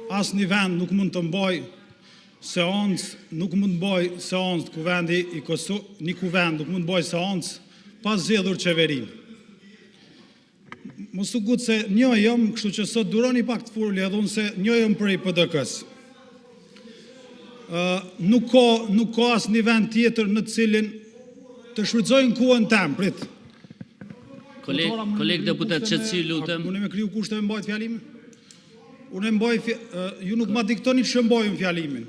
asë një vend nuk mund të mbaj seancë, nuk mund të mbaj seancë kuvendi i Kosovës, një kuvend nuk mund të mbaj seancë pas zgjedhur qeverinë. Mos u gut se një jam, kështu që sot duroni pak të furli edhe unë se një jam për i PDK-s. Nuk ka asë një vend tjetër në cilin të shfrytëzojnë kohën tem, prit. Koleg deputet qetësi, lutem. Unë me kriju kushte me mbajt fjalimin? Ju nuk ma diktoni që mbajmë fjalimin.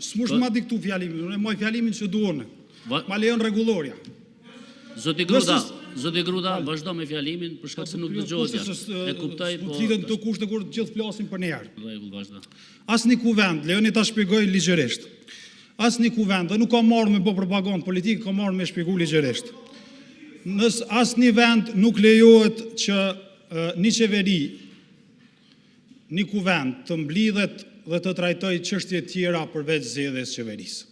S'mush ma diktu fjalimin, unë e mbaj fjalimin që duone. Ma lejon rregulloria. Zoti Gruda, vazhdo me fjalimin, për shkak se nuk dëgjohet jashtë. E kuptoj, po. Lidhen të kushte kur të gjithë flasin për një herë. Rregull, vazhdo. Asnjë kuvend, lejoni ta shpjegoj ligjërisht. Asnjë kuvend, dhe nuk ka marrë me bë propagandë politike, ka marrë me shpjegu ligjërisht. Në asnjë vend nuk lejohet që një qeveri, një kuvend të mblidhet dhe të trajtoj çështje tjera përveç zgjedhjes qeverisë.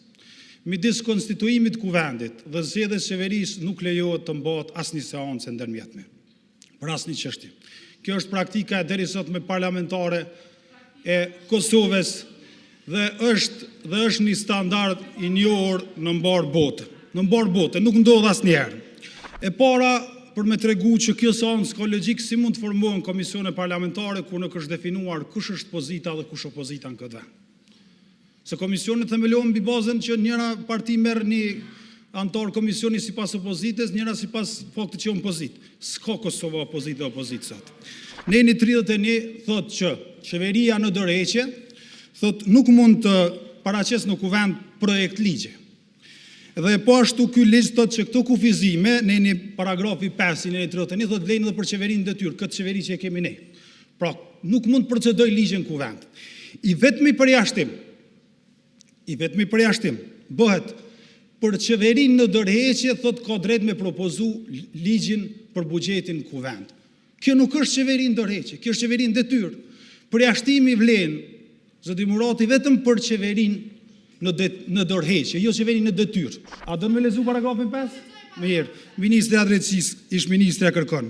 Midis konstituimit kuvendit dhe zgjedhjes qeverisë nuk lejohet të mbahet asnjë seancë ndërmjetme për asnjë çështje. Kjo është praktika deri sot me parlamentare e Kosovës dhe është një standard i njohur në mbar botë. Në mbar botë, nuk ndodh asnjëherë. E para për me tregu që kjo seancë ka logjik si mund të formohen komisione parlamentare ku nuk është definuar kush është pozita dhe kush opozita në këtë vend. Se komisionet themelohen mbi bazën që njëra parti merr një antar komisioni sipas opozitës, njëra sipas faktit që janë opozitë. S'ka Kosova opozitë sot. Neni 31 thotë që qeveria në dorëheqje, thotë nuk mund të paraqes në kuvend projekt ligje. Dhe po ashtu ky ligj thotë që këto kufizime, neni paragrafi 5 i neni 31 thotë vlen edhe për qeverinë detyrë, këtë qeveri që e kemi ne. Pra, nuk mund të procedoj ligje në kuvend. I vetmi përjashtim bëhet për qeverinë në dorëheqje, thotë ka drejt me propozu ligjin për buxhetin në kuvend. Kjo nuk është qeverinë dorëheqje, kjo është qeverinë detyrë. Përjashtimi vlen, zoti Murati, vetëm për qeverinë në dorëheqje, jo qeverinë në detyrë. A do me lezu paragrafin 5? Mirë, Ministri i Drejtësisë, ish ministri kërkon.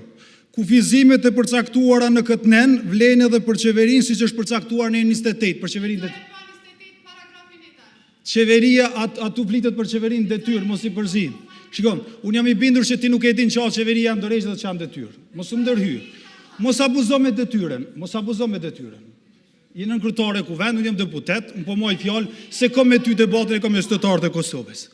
Kufizimet e përcaktuara në këtë nen vlen edhe për qeverinë siç është përcaktuar në 28 për qeverinë detyrë. Qeveria atu flitet për qeverinë detyrë, mos i përzin. Shikon, unë jam i bindur që ti nuk e din çfarë qeveria janë dorëheqje dhe çfarë janë detyrë. Mos u ndërhy. Mos abuzo me detyrën. Jeni kryetare e kuvendit, unë jam deputet, unë po moj fjalë se kam me ty debatën e kam me qytetarët e Kosovës.